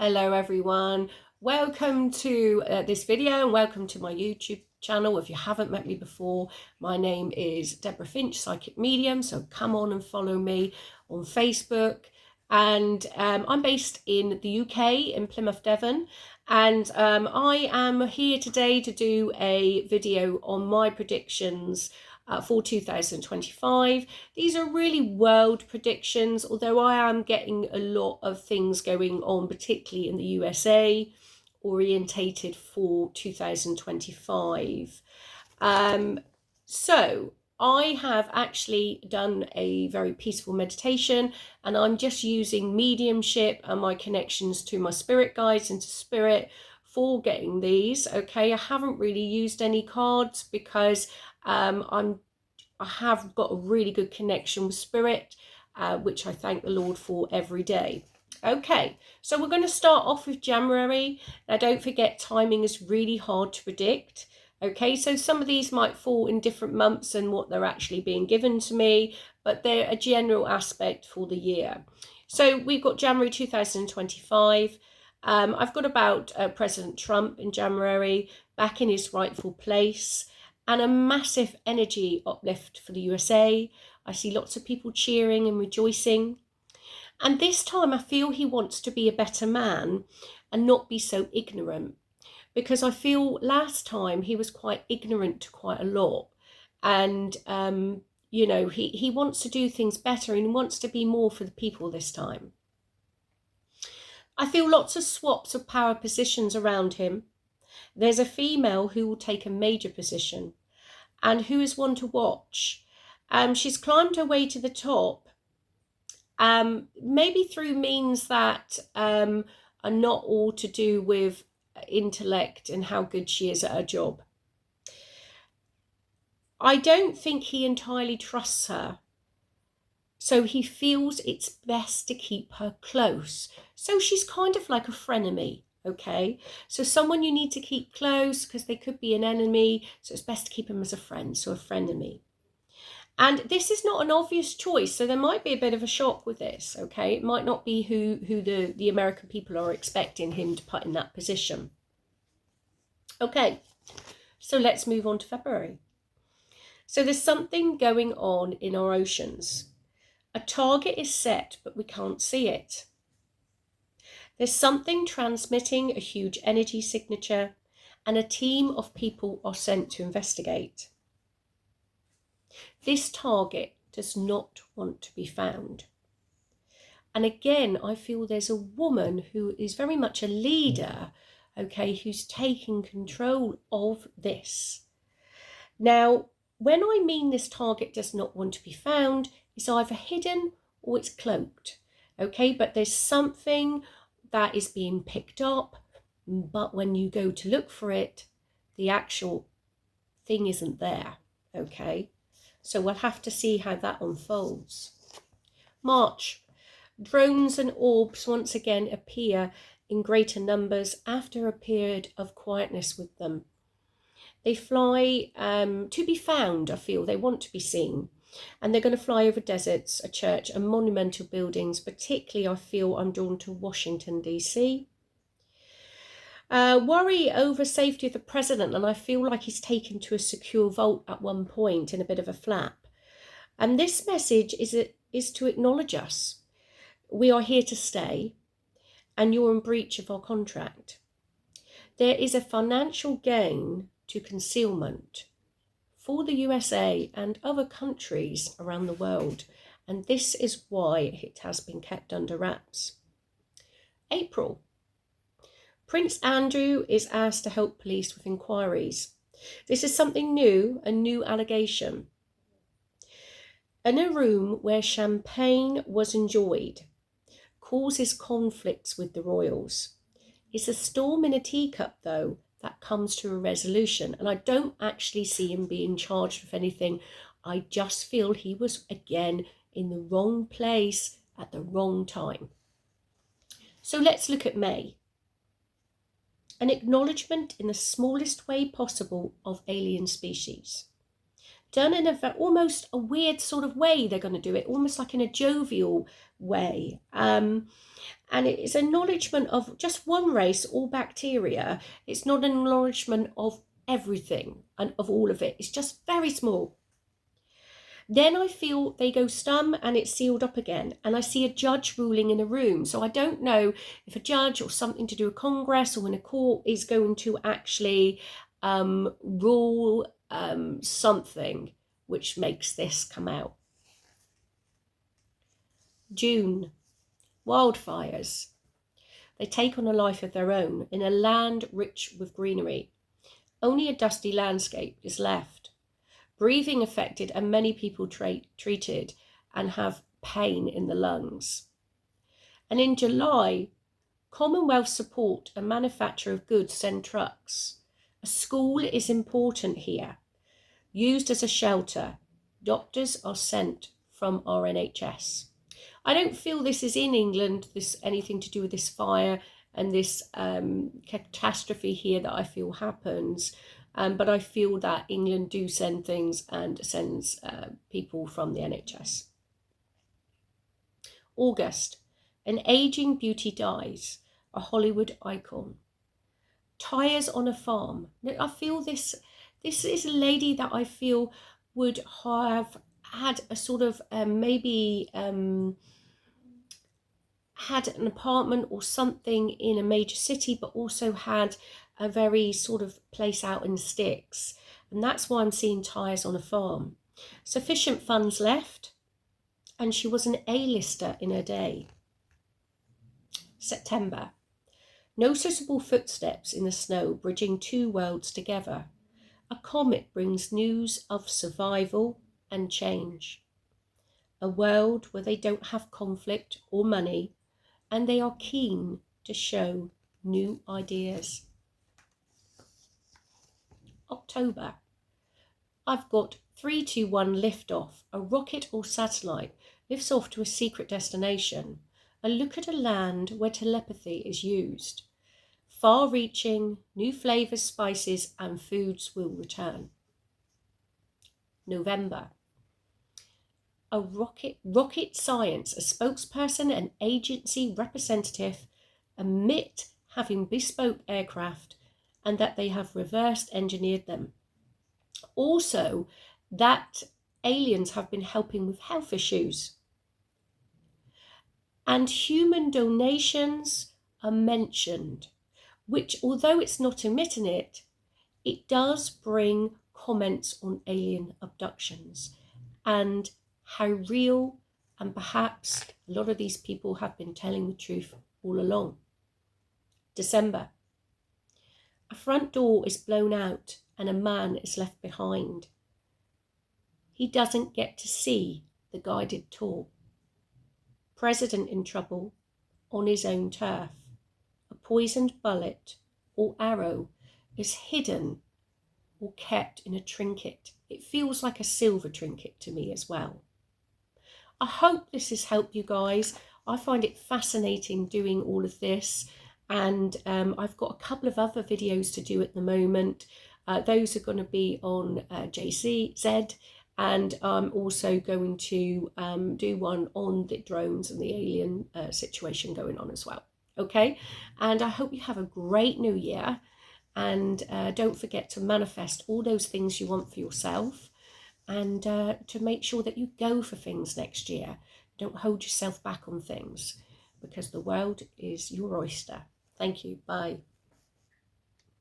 Hello everyone, welcome to this video and welcome to my YouTube channel. If you haven't met me before, my name is Deborah Finch, Psychic Medium, so come on and follow me on Facebook. And I'm based in the UK, in Plymouth, Devon, and I am here today to do a video on my predictions for 2025. These are really world predictions, although I am getting a lot of things going on, particularly in the USA, orientated for 2025. So I have actually done a very peaceful meditation, and I'm just using mediumship and my connections to my spirit guides and to spirit for getting these. Okay, I haven't really used any cards because I have got a really good connection with spirit, which I thank the Lord for every day. Okay, so we're going to start off with January. Now, don't forget, timing is really hard to predict. Okay, so some of these might fall in different months and what they're actually being given to me, but they're a general aspect for the year. So we've got January 2025. I've got about President Trump in January, back in his rightful place, and a massive energy uplift for the USA. I see lots of people cheering and rejoicing. And this time I feel he wants to be a better man and not be so ignorant, because I feel last time he was quite ignorant to quite a lot. And, you know, he wants to do things better and wants to be more for the people this time. I feel lots of swaps of power positions around him. There's a female who will take a major position and who is one to watch. She's climbed her way to the top, maybe through means that are not all to do with intellect and how good she is at her job. I don't think he entirely trusts her, so he feels it's best to keep her close. So she's kind of like a frenemy. Okay, so someone you need to keep close because they could be an enemy, so it's best to keep him as a friend, so a frenemy. And this is not an obvious choice, so there might be a bit of a shock with this. Okay, it might not be who the American people are expecting him to put in that position. Okay, so let's move on to February. So there's something going on in our oceans. A target is set, but we can't see it. There's something transmitting a huge energy signature, and a team of people are sent to investigate. This target does not want to be found. And again, I feel there's a woman who is very much a leader, okay, who's taking control of this. Now, when I mean this target does not want to be found, it's either hidden or it's cloaked, okay, but there's something that is being picked up, but when you go to look for it, the actual thing isn't there, okay? So we'll have to see how that unfolds. March, drones and orbs once again appear in greater numbers after a period of quietness with them. They fly to be found, I feel. They want to be seen. And they're going to fly over deserts, a church, and monumental buildings. Particularly, I feel I'm drawn to Washington, D.C. Worry over safety of the president, and I feel like he's taken to a secure vault at one point in a bit of a flap. And this message is to acknowledge us. We are here to stay, and you're in breach of our contract. There is a financial gain to concealment for the USA and other countries around the world, and this is why it has been kept under wraps. April. Prince Andrew is asked to help police with inquiries. This is something new, a new allegation. In a room where champagne was enjoyed causes conflicts with the royals. It's a storm in a teacup, though, that comes to a resolution. And I don't actually see him being charged with anything. I just feel he was, again, in the wrong place at the wrong time. So let's look at May. An acknowledgement in the smallest way possible of alien species. done in almost a weird sort of way. They're going to do it almost like in a jovial way. And it's acknowledgement of just one race or bacteria. It's not an acknowledgement of everything and of all of it. It's just very small. Then I feel they go stum and it's sealed up again. And I see a judge ruling in a room. So I don't know if a judge or something to do with Congress or in a court is going to actually rule something which makes this come out. June, wildfires. They take on a life of their own in a land rich with greenery. Only a dusty landscape is left. Breathing affected and many people treated and have pain in the lungs. And in July, Commonwealth support and manufacture of goods send trucks. A school is important here, used as a shelter. Doctors are sent from our NHS. I don't feel this is in England, this anything to do with this fire and this catastrophe here that I feel happens. But I feel that England do send things and sends people from the NHS. August, an aging beauty dies, a Hollywood icon. Tyres on a farm. I feel this is a lady that I feel would have had a sort of had an apartment or something in a major city, but also had a very sort of place out in the sticks. And that's why I'm seeing tyres on a farm. Sufficient funds left, and she was an A-lister in her day. September. Noticeable footsteps in the snow bridging two worlds together. A comet brings news of survival and change. A world where they don't have conflict or money, and they are keen to show new ideas. October. I've got 321 liftoff. A rocket or satellite lifts off to a secret destination. A look at a land where telepathy is used. Far-reaching, new flavours, spices and foods will return. November. A rocket science, a spokesperson and agency representative admit having bespoke aircraft and that they have reverse engineered them. Also, that aliens have been helping with health issues. And human donations are mentioned, which, although it's not admitting it, it does bring comments on alien abductions and how real and perhaps a lot of these people have been telling the truth all along. December. A front door is blown out and a man is left behind. He doesn't get to see the guided tour. President in trouble on his own turf. A poisoned bullet or arrow is hidden or kept in a trinket. It feels like a silver trinket to me as well. I hope this has helped you guys. I find it fascinating doing all of this, and I've got a couple of other videos to do at the moment. Those are going to be on JCZ, and I'm also going to do one on the drones and the alien situation going on as well. Okay, and I hope you have a great new year, and don't forget to manifest all those things you want for yourself, and to make sure that you go for things next year. Don't hold yourself back on things, because the world is your oyster. Thank you. Bye.